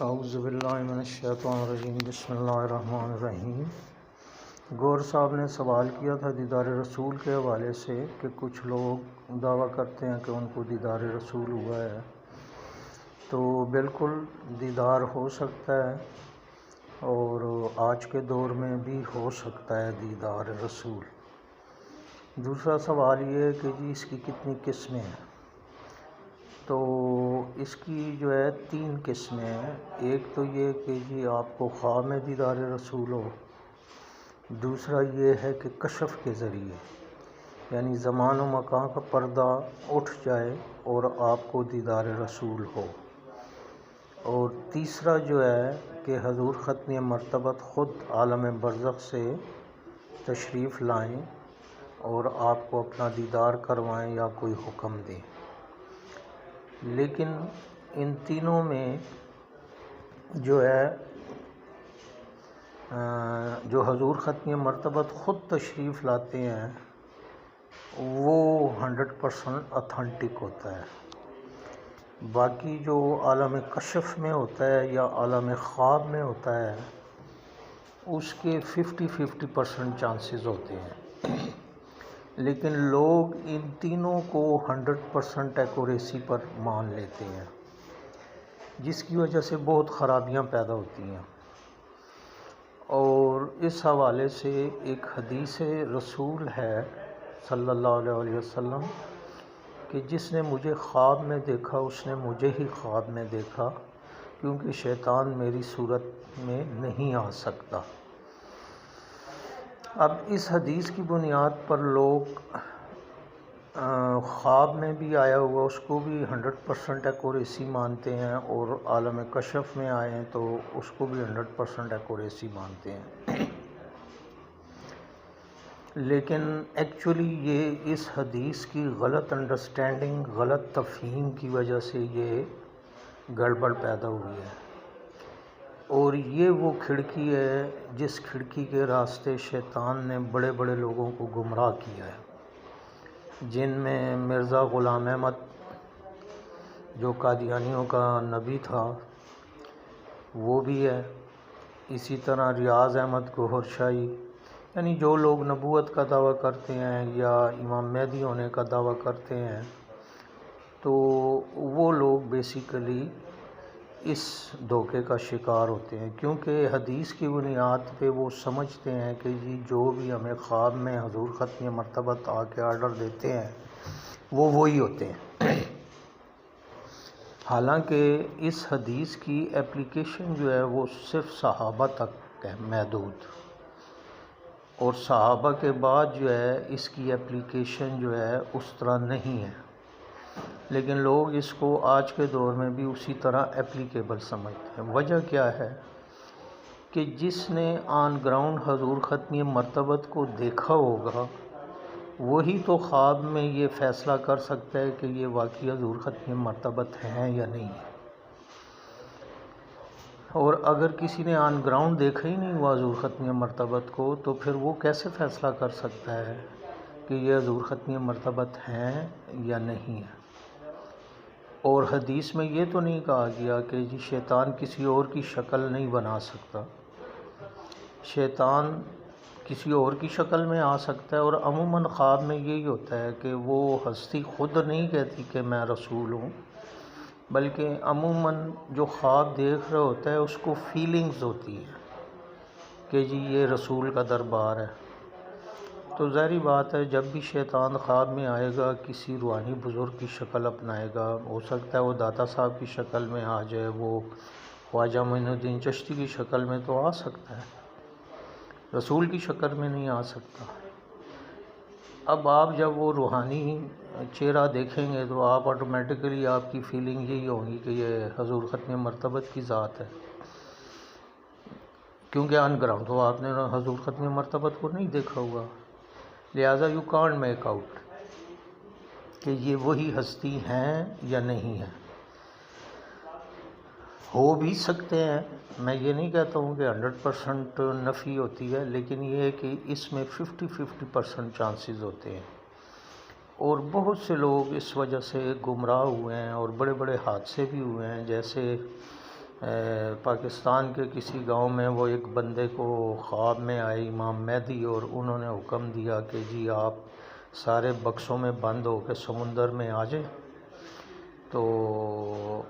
اعوذ باللہ من الشیطان الرجیم بسم اللہ الرحمن الرحیم۔ گور صاحب نے سوال کیا تھا دیدار رسول کے حوالے سے کہ کچھ لوگ دعویٰ کرتے ہیں کہ ان کو دیدار رسول ہوا ہے، تو بالکل دیدار ہو سکتا ہے اور آج کے دور میں بھی ہو سکتا ہے دیدار رسول۔ دوسرا سوال یہ ہے کہ جی اس کی کتنی قسمیں ہیں، تو اس کی جو ہے 3 قسمیں ہیں۔ ایک تو یہ کہ جی آپ کو خواب میں دیدار رسول ہو، دوسرا یہ ہے کہ کشف کے ذریعے یعنی زمان و مکان کا پردہ اٹھ جائے اور آپ کو دیدار رسول ہو، اور تیسرا جو ہے کہ حضور ختم مرتبت خود عالم برزخ سے تشریف لائیں اور آپ کو اپنا دیدار کروائیں یا کوئی حکم دیں۔ لیکن ان تینوں میں جو ہے جو حضور ختم مرتبت خود تشریف لاتے ہیں وہ 100% اتھینٹک ہوتا ہے۔ باقی جو عالم کشف میں ہوتا ہے یا عالم خواب میں ہوتا ہے اس کے 50% چانسز ہوتے ہیں، لیکن لوگ ان تینوں کو 100% ایکوریسی پر مان لیتے ہیں، جس کی وجہ سے بہت خرابیاں پیدا ہوتی ہیں۔ اور اس حوالے سے ایک حدیث رسول ہے صلی اللہ علیہ وسلم کہ جس نے مجھے خواب میں دیکھا اس نے مجھے ہی خواب میں دیکھا، کیونکہ شیطان میری صورت میں نہیں آ سکتا۔ اب اس حدیث کی بنیاد پر لوگ خواب میں بھی آیا ہوا اس کو بھی 100% ایکوریسی مانتے ہیں، اور عالم کشف میں آئیں تو اس کو بھی 100% ایکوریسی مانتے ہیں۔ لیکن ایکچولی یہ اس حدیث کی غلط انڈرسٹینڈنگ، غلط تفہیم کی وجہ سے یہ گڑبڑ پیدا ہوئی ہے، اور یہ وہ کھڑکی ہے جس کھڑکی کے راستے شیطان نے بڑے بڑے لوگوں کو گمراہ کیا ہے، جن میں مرزا غلام احمد جو قادیانیوں کا نبی تھا وہ بھی ہے، اسی طرح ریاض احمد گوہر شاہی، یعنی جو لوگ نبوت کا دعویٰ کرتے ہیں یا امام مہدی ہونے کا دعویٰ کرتے ہیں، تو وہ لوگ بیسیکلی اس دھوکے کا شکار ہوتے ہیں، کیونکہ حدیث کی بنیاد پہ وہ سمجھتے ہیں کہ جی جو بھی ہمیں خواب میں حضور ختم مرتبت آ کے آرڈر دیتے ہیں وہ وہی ہوتے ہیں۔ حالانکہ اس حدیث کی اپلیکیشن جو ہے وہ صرف صحابہ تک ہے محدود، اور صحابہ کے بعد جو ہے اس کی اپلیکیشن جو ہے اس طرح نہیں ہے، لیکن لوگ اس کو آج کے دور میں بھی اسی طرح اپلیکیبل سمجھتے ہیں۔ وجہ کیا ہے کہ جس نے آن گراؤنڈ حضور ختم مرتبت کو دیکھا ہوگا وہی تو خواب میں یہ فیصلہ کر سکتا ہے کہ یہ واقعی حضور ختم مرتبت ہیں یا نہیں ہے، اور اگر کسی نے آن گراؤنڈ دیکھا ہی نہیں ہوا حضور ختم مرتبت کو تو پھر وہ کیسے فیصلہ کر سکتا ہے کہ یہ حضور ختم مرتبت ہیں یا نہیں ہیں۔ اور حدیث میں یہ تو نہیں کہا گیا کہ جی شیطان کسی اور کی شکل نہیں بنا سکتا، شیطان کسی اور کی شکل میں آ سکتا ہے، اور عموماً خواب میں یہی ہوتا ہے کہ وہ ہستی خود نہیں کہتی کہ میں رسول ہوں، بلکہ عموماً جو خواب دیکھ رہا ہوتا ہے اس کو فیلنگز ہوتی ہیں کہ جی یہ رسول کا دربار ہے۔ تو ظاہری بات ہے جب بھی شیطان خواب میں آئے گا کسی روحانی بزرگ کی شکل اپنائے گا، ہو سکتا ہے وہ داتا صاحب کی شکل میں آ جائے، وہ خواجہ معین الدین چشتی کی شکل میں تو آ سکتا ہے، رسول کی شکل میں نہیں آ سکتا۔ اب آپ جب وہ روحانی چہرہ دیکھیں گے تو آپ آٹومیٹکلی آپ کی فیلنگ یہی ہوگی کہ یہ حضور ختم مرتبت کی ذات ہے، کیونکہ آن گراؤنڈ تو آپ نے حضور ختم مرتبت کو نہیں دیکھا ہوگا، لہٰذا یو کانٹ میک آؤٹ کہ یہ وہی ہستی ہیں یا نہیں ہیں۔ ہو بھی سکتے ہیں، میں یہ نہیں کہتا ہوں کہ 100% نفی ہوتی ہے، لیکن یہ ہے کہ اس میں 50% چانسز ہوتے ہیں، اور بہت سے لوگ اس وجہ سے گمراہ ہوئے ہیں اور بڑے بڑے حادثے بھی ہوئے ہیں، جیسے پاکستان کے کسی گاؤں میں وہ ایک بندے کو خواب میں آئے امام مہدی، اور انہوں نے حکم دیا کہ جی آپ سارے بکسوں میں بند ہو کے سمندر میں آ جائیں، تو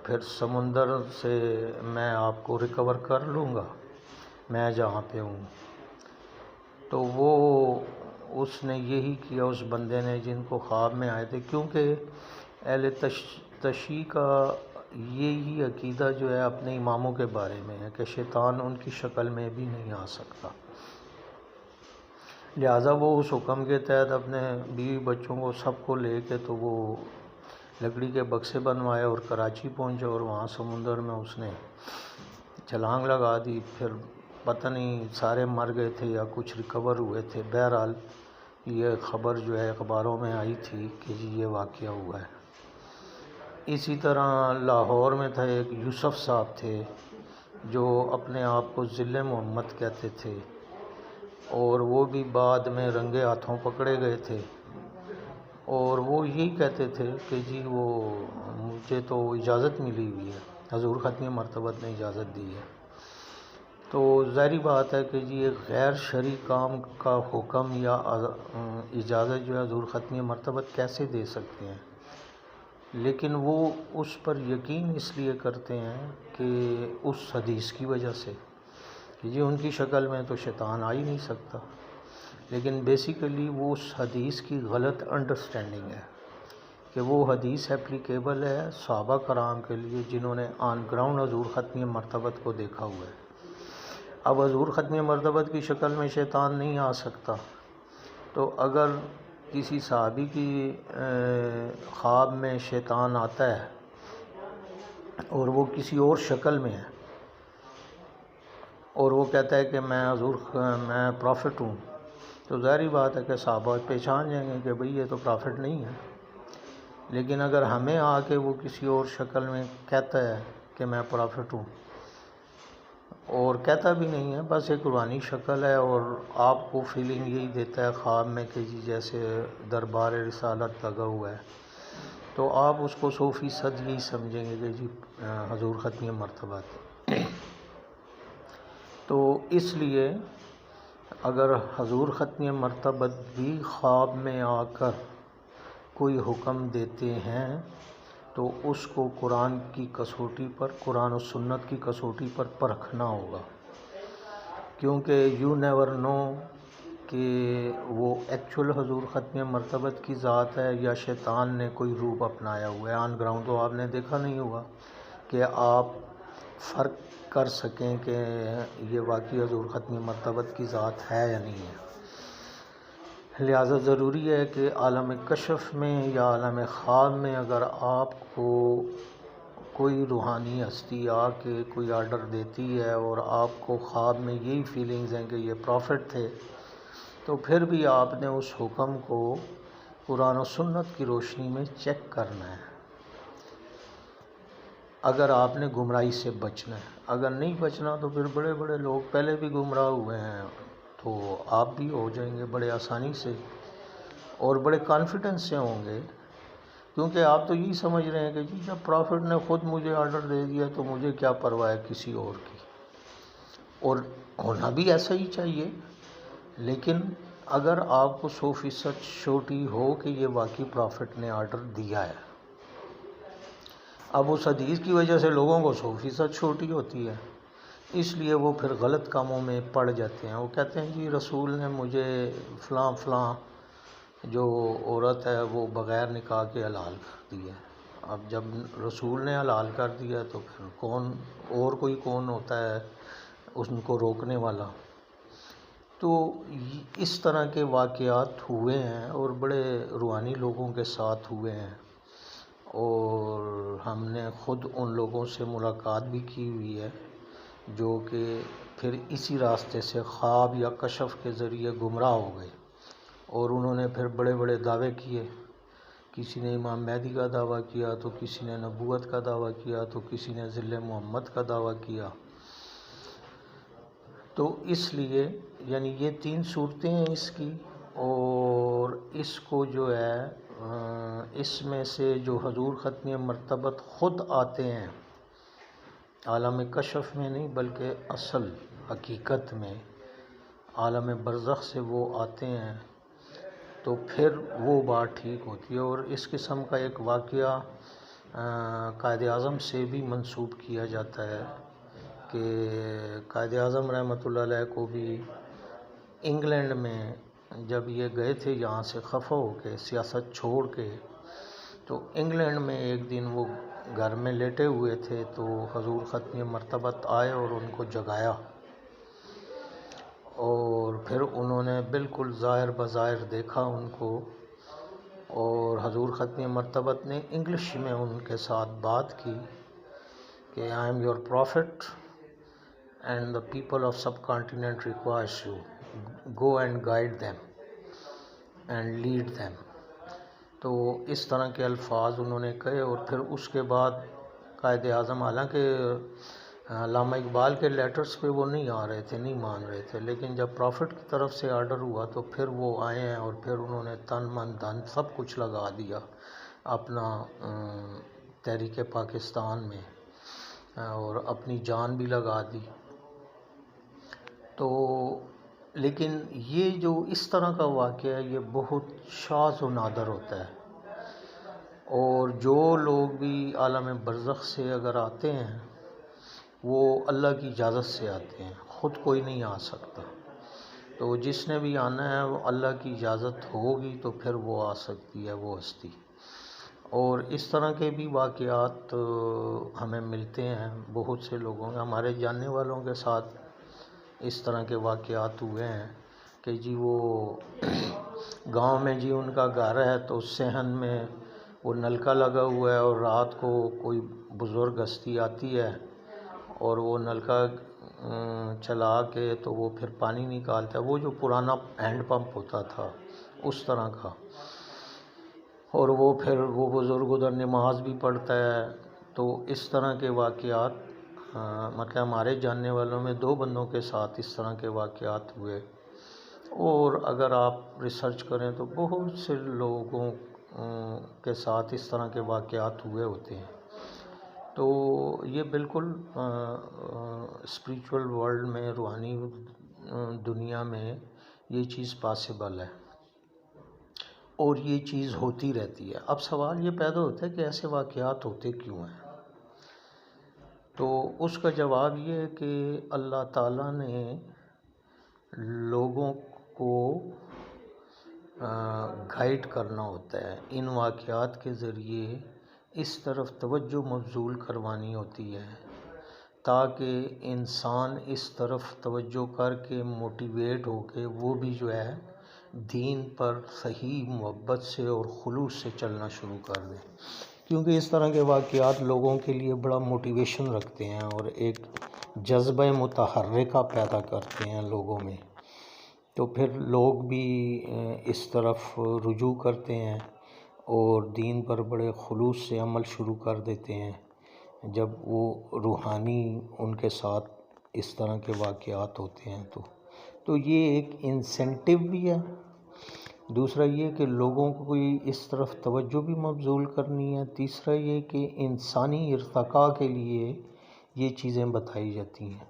پھر سمندر سے میں آپ کو ریکور کر لوں گا میں جہاں پہ ہوں۔ تو وہ اس نے یہی کیا، اس بندے نے جن کو خواب میں آئے تھے، کیونکہ اہل تشیع کا یہی عقیدہ جو ہے اپنے اماموں کے بارے میں ہے کہ شیطان ان کی شکل میں بھی نہیں آ سکتا، لہٰذا وہ اس حکم کے تحت اپنے بیوی بچوں کو سب کو لے کے تو وہ لکڑی کے بکسے بنوائے اور کراچی پہنچے، اور وہاں سمندر میں اس نے چھلانگ لگا دی۔ پھر پتہ نہیں سارے مر گئے تھے یا کچھ ریکور ہوئے تھے، بہرحال یہ خبر جو ہے اخباروں میں آئی تھی کہ جی یہ واقعہ ہوا ہے۔ اسی طرح لاہور میں تھا ایک یوسف صاحب تھے جو اپنے آپ کو ذل محمد کہتے تھے، اور وہ بھی بعد میں رنگے ہاتھوں پکڑے گئے تھے، اور وہ یہی کہتے تھے کہ جی وہ مجھے تو اجازت ملی ہوئی ہے، حضور ختم مرتبت نے اجازت دی ہے۔ تو ظاہری بات ہے کہ جی ایک غیر شرعی کام کا حکم یا اجازت جو ہے حضور ختم مرتبت کیسے دے سکتے ہیں، لیکن وہ اس پر یقین اس لیے کرتے ہیں کہ اس حدیث کی وجہ سے کہ جی ان کی شکل میں تو شیطان آ ہی نہیں سکتا، لیکن بیسیکلی وہ اس حدیث کی غلط انڈرسٹینڈنگ ہے کہ وہ حدیث اپلیکیبل ہے صحابہ کرام کے لیے جنہوں نے آن گراؤنڈ حضور ختم مرتبت کو دیکھا ہوا ہے۔ اب حضور ختم مرتبت کی شکل میں شیطان نہیں آ سکتا، تو اگر کسی صحابی کی خواب میں شیطان آتا ہے اور وہ کسی اور شکل میں ہے اور وہ کہتا ہے کہ میں پرافٹ ہوں، تو ظاہری بات ہے کہ صحابہ پہچان جائیں گے کہ بھئی یہ تو پرافٹ نہیں ہے۔ لیکن اگر ہمیں آ کے وہ کسی اور شکل میں کہتا ہے کہ میں پرافٹ ہوں، اور کہتا بھی نہیں ہے، بس ایک روحانی شکل ہے، اور آپ کو فیلنگ یہی دیتا ہے خواب میں کہ جی جیسے دربار رسالت لگا ہوا ہے، تو آپ اس کو 100% یہی سمجھیں گے کہ جی حضور ختم مرتبت۔ تو اس لیے اگر حضور ختم مرتبت بھی خواب میں آ کر کوئی حکم دیتے ہیں تو اس کو قرآن کی کسوٹی پر، قرآن و سنت کی کسوٹی پر پرکھنا ہوگا، کیونکہ یو نیور نو کہ وہ ایکچول حضور ختم مرتبت کی ذات ہے یا شیطان نے کوئی روپ اپنایا ہوا ہے۔ آن گراؤنڈ تو آپ نے دیکھا نہیں ہوگا کہ آپ فرق کر سکیں کہ یہ واقعی حضور ختم مرتبت کی ذات ہے یا نہیں ہے۔ لہٰذا ضروری ہے کہ عالم کشف میں یا عالم خواب میں اگر آپ کو کوئی روحانی ہستی آ کے کوئی آرڈر دیتی ہے اور آپ کو خواب میں یہی فیلنگز ہیں کہ یہ پرافٹ تھے، تو پھر بھی آپ نے اس حکم کو قرآن و سنت کی روشنی میں چیک کرنا ہے اگر آپ نے گمراہی سے بچنا ہے۔ اگر نہیں بچنا تو پھر بڑے بڑے لوگ پہلے بھی گمراہ ہوئے ہیں، تو آپ بھی ہو جائیں گے بڑے آسانی سے اور بڑے کانفیڈنس سے ہوں گے، کیونکہ آپ تو یہی سمجھ رہے ہیں کہ جی جب پرافٹ نے خود مجھے آرڈر دے دیا تو مجھے کیا پرواہ ہے کسی اور کی، اور ہونا بھی ایسا ہی چاہیے۔ لیکن اگر آپ کو 100% شورٹی ہو کہ یہ واقعی پرافٹ نے آرڈر دیا ہے، اب اس حدیث کی وجہ سے لوگوں کو 100% شورٹی ہوتی ہے، اس لیے وہ پھر غلط کاموں میں پڑ جاتے ہیں۔ وہ کہتے ہیں جی رسول نے مجھے فلاں فلاں جو عورت ہے وہ بغیر نکاح کے حلال کر دی ہے۔ اب جب رسول نے حلال کر دیا تو پھر کوئی کون ہوتا ہے ان کو روکنے والا؟ تو اس طرح کے واقعات ہوئے ہیں اور بڑے روحانی لوگوں کے ساتھ ہوئے ہیں، اور ہم نے خود ان لوگوں سے ملاقات بھی کی ہوئی ہے جو کہ پھر اسی راستے سے خواب یا کشف کے ذریعے گمراہ ہو گئے، اور انہوں نے پھر بڑے بڑے دعوے کیے۔ کسی نے امام مہدی کا دعویٰ کیا، تو کسی نے نبوت کا دعویٰ کیا، تو کسی نے ذل محمد کا دعویٰ کیا۔ تو اس لیے یعنی یہ 3 صورتیں ہیں اس کی، اور اس کو جو ہے اس میں سے جو حضور ختم مرتبت خود آتے ہیں عالم کشف میں نہیں بلکہ اصل حقیقت میں عالم برزخ سے وہ آتے ہیں تو پھر وہ بات ٹھیک ہوتی ہے۔ اور اس قسم کا ایک واقعہ قائد اعظم سے بھی منسوب کیا جاتا ہے کہ قائد اعظم رحمۃ اللہ علیہ کو بھی انگلینڈ میں جب یہ گئے تھے یہاں سے خفا ہو کے سیاست چھوڑ کے، تو انگلینڈ میں ایک دن وہ گھر میں لیٹے ہوئے تھے تو حضور ختم مرتبت آئے اور ان کو جگایا، اور پھر انہوں نے بالکل ظاہر بظاہر دیکھا ان کو، اور حضور ختم مرتبت نے انگلش میں ان کے ساتھ بات کی کہ I am your prophet and the people of subcontinent requires you, go and guide them and lead them. تو اس طرح کے الفاظ انہوں نے کہے، اور پھر اس کے بعد قائد اعظم، حالانکہ علامہ اقبال کے لیٹرز پہ وہ نہیں آ رہے تھے، نہیں مان رہے تھے، لیکن جب پروفٹ کی طرف سے آرڈر ہوا تو پھر وہ آئے ہیں، اور پھر انہوں نے تن من دھن سب کچھ لگا دیا اپنا تحریک پاکستان میں، اور اپنی جان بھی لگا دی۔ تو لیکن یہ جو اس طرح کا واقعہ ہے یہ بہت شاذ و نادر ہوتا ہے، اور جو لوگ بھی عالم برزخ سے اگر آتے ہیں وہ اللہ کی اجازت سے آتے ہیں، خود کوئی نہیں آ سکتا۔ تو جس نے بھی آنا ہے وہ اللہ کی اجازت ہوگی تو پھر وہ آ سکتی ہے وہ ہستی۔ اور اس طرح کے بھی واقعات ہمیں ملتے ہیں بہت سے لوگوں، ہمارے جاننے والوں کے ساتھ اس طرح کے واقعات ہوئے ہیں کہ جی وہ گاؤں میں جی ان کا گھر ہے تو صحن میں وہ نلکا لگا ہوا ہے، اور رات کو کوئی بزرگ ہستی آتی ہے اور وہ نلکا چلا کے تو وہ پھر پانی نکالتا ہے، وہ جو پرانا ہینڈ پمپ ہوتا تھا اس طرح کا، اور وہ پھر وہ بزرگ ادھر نماز بھی پڑھتا ہے۔ تو اس طرح کے واقعات مطلب ہمارے جاننے والوں میں 2 بندوں کے ساتھ اس طرح کے واقعات ہوئے، اور اگر آپ ریسرچ کریں تو بہت سے لوگوں کے ساتھ اس طرح کے واقعات ہوئے ہوتے ہیں۔ تو یہ بالکل اسپریچول ورلڈ میں، روحانی دنیا میں یہ چیز پاسبل ہے، اور یہ چیز ہوتی رہتی ہے۔ اب سوال یہ پیدا ہوتا ہے کہ ایسے واقعات ہوتے کیوں ہیں؟ تو اس کا جواب یہ ہے کہ اللہ تعالیٰ نے لوگوں کو گائیڈ کرنا ہوتا ہے، ان واقعات کے ذریعے اس طرف توجہ مبذول کروانی ہوتی ہے تاکہ انسان اس طرف توجہ کر کے موٹیویٹ ہو کے وہ بھی جو ہے دین پر صحیح محبت سے اور خلوص سے چلنا شروع کر دے، کیونکہ اس طرح کے واقعات لوگوں کے لیے بڑا موٹیویشن رکھتے ہیں اور ایک جذبہ متحرکہ پیدا کرتے ہیں لوگوں میں، تو پھر لوگ بھی اس طرف رجوع کرتے ہیں اور دین پر بڑے خلوص سے عمل شروع کر دیتے ہیں جب وہ روحانی ان کے ساتھ اس طرح کے واقعات ہوتے ہیں۔ تو یہ ایک انسینٹیو بھی ہے، دوسرا یہ کہ لوگوں کو اس طرف توجہ بھی مبذول کرنی ہے، تیسرا یہ کہ انسانی ارتقاء کے لیے یہ چیزیں بتائی جاتی ہیں۔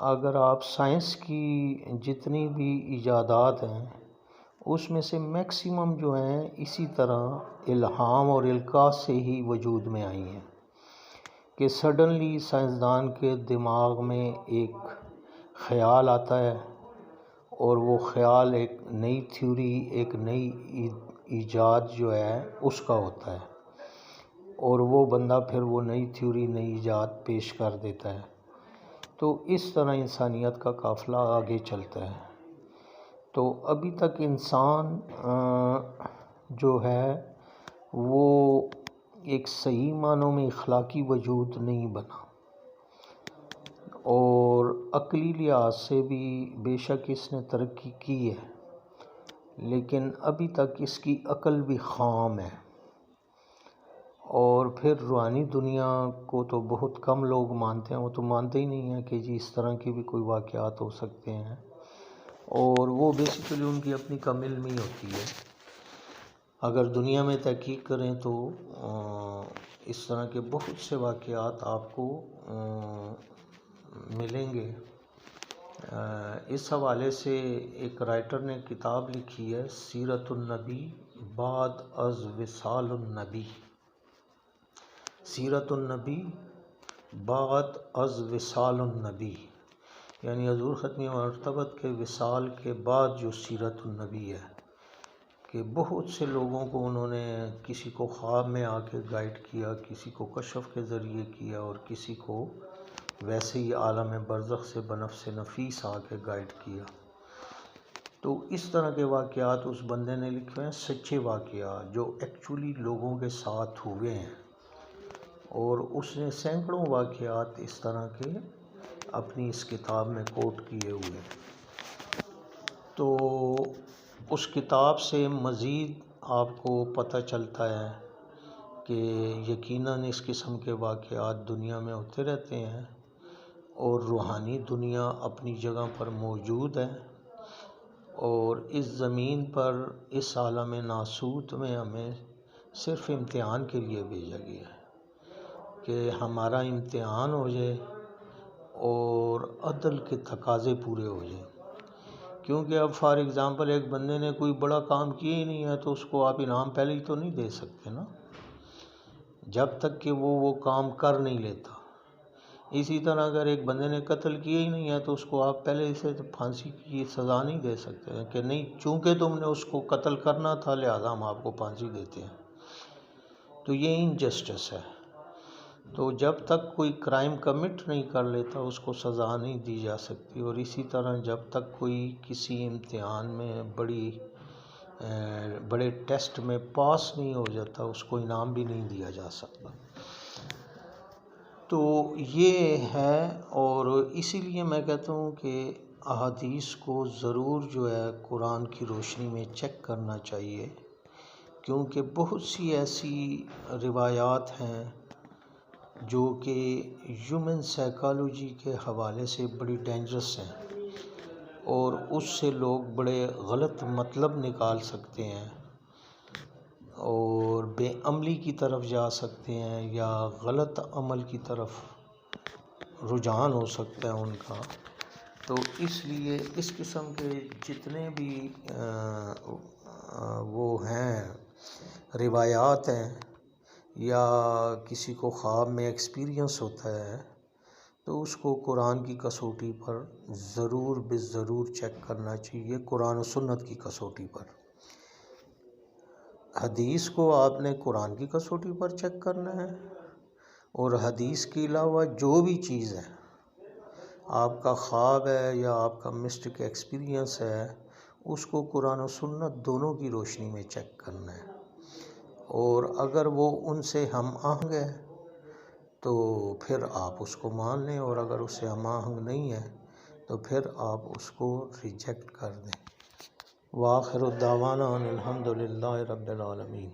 اگر آپ سائنس کی جتنی بھی ایجادات ہیں اس میں سے میکسیمم جو ہیں اسی طرح الہام اور القاء سے ہی وجود میں آئی ہیں کہ سڈنلی سائنسدان کے دماغ میں ایک خیال آتا ہے، اور وہ خیال ایک نئی تھیوری، ایک نئی ایجاد جو ہے اس کا ہوتا ہے، اور وہ بندہ پھر وہ نئی تھیوری، نئی ایجاد پیش کر دیتا ہے۔ تو اس طرح انسانیت کا قافلہ آگے چلتا ہے۔ تو ابھی تک انسان جو ہے وہ ایک صحیح معنوں میں اخلاقی وجود نہیں بنا، اور عقلی لحاظ سے بھی بے شک اس نے ترقی کی ہے، لیکن ابھی تک اس کی عقل بھی خام ہے۔ اور پھر روحانی دنیا کو تو بہت کم لوگ مانتے ہیں، وہ تو مانتے ہی نہیں ہیں کہ جی اس طرح کی بھی کوئی واقعات ہو سکتے ہیں، اور وہ بیسیکلی ان کی اپنی کم علمی ہوتی ہے۔ اگر دنیا میں تحقیق کریں تو اس طرح کے بہت سے واقعات آپ کو ملیں گے۔ اس حوالے سے ایک رائٹر نے کتاب لکھی ہے، سیرت النبی بعد از وصال النبی، سیرت النبی بعد از وصال النبی، یعنی حضور ختم مرتبت کے وصال کے بعد جو سیرت النبی ہے، کہ بہت سے لوگوں کو انہوں نے کسی کو خواب میں آ کے گائیڈ کیا، کسی کو کشف کے ذریعے کیا، اور کسی کو ویسے ہی عالم برزخ سے بنفس نفیس آ کے گائیڈ کیا۔ تو اس طرح کے واقعات اس بندے نے لکھے ہیں، سچے واقعات جو ایکچولی لوگوں کے ساتھ ہوئے ہیں، اور اس نے سینکڑوں واقعات اس طرح کے اپنی اس کتاب میں کوٹ کیے ہوئے ہیں۔ تو اس کتاب سے مزید آپ کو پتہ چلتا ہے کہ یقیناً اس قسم کے واقعات دنیا میں ہوتے رہتے ہیں، اور روحانی دنیا اپنی جگہ پر موجود ہے، اور اس زمین پر اس عالم ناسوت میں ہمیں صرف امتحان کے لیے بھیجا گیا ہے کہ ہمارا امتحان ہو جائے اور عدل کے تقاضے پورے ہو جائیں۔ کیونکہ اب فار ایگزامپل ایک بندے نے کوئی بڑا کام کیا ہی نہیں ہے تو اس کو آپ انعام پہلے ہی تو نہیں دے سکتے نا، جب تک کہ وہ کام کر نہیں لیتا۔ اسی طرح اگر ایک بندے نے قتل کیا ہی نہیں ہے تو اس کو آپ پہلے سے پھانسی کی سزا نہیں دے سکتے کہ نہیں چونکہ تم نے اس کو قتل کرنا تھا لہذا ہم آپ کو پھانسی دیتے ہیں۔ تو یہ انجسٹس ہے۔ تو جب تک کوئی کرائم کمٹ نہیں کر لیتا اس کو سزا نہیں دی جا سکتی، اور اسی طرح جب تک کوئی کسی امتحان میں بڑے ٹیسٹ میں پاس نہیں ہو جاتا اس کو انعام بھی نہیں دیا جا سکتا۔ تو یہ ہے، اور اسی لیے میں کہتا ہوں کہ احادیث کو ضرور جو ہے قرآن کی روشنی میں چیک کرنا چاہیے، کیونکہ بہت سی ایسی روایات ہیں جو کہ ہیومن سائیکالوجی کے حوالے سے بڑی ڈینجرس ہیں، اور اس سے لوگ بڑے غلط مطلب نکال سکتے ہیں اور بے عملی کی طرف جا سکتے ہیں، یا غلط عمل کی طرف رجحان ہو سکتا ہے ان کا۔ تو اس لیے اس قسم کے جتنے بھی وہ ہیں روایات ہیں، یا کسی کو خواب میں ایکسپیرینس ہوتا ہے، تو اس کو قرآن کی کسوٹی پر ضرور بالضرور چیک کرنا چاہیے، قرآن و سنت کی کسوٹی پر۔ حدیث کو آپ نے قرآن کی کسوٹی پر چیک کرنا ہے، اور حدیث کے علاوہ جو بھی چیز ہے، آپ کا خواب ہے یا آپ کا مسٹک ایکسپیرینس ہے، اس کو قرآن و سنت دونوں کی روشنی میں چیک کرنا ہے، اور اگر وہ ان سے ہم آہنگ ہے تو پھر آپ اس کو مان لیں، اور اگر اس سے ہم آہنگ نہیں ہے تو پھر آپ اس کو ریجیکٹ کر دیں۔ وآخر الدعوانا ان الحمد للہ رب العالمین۔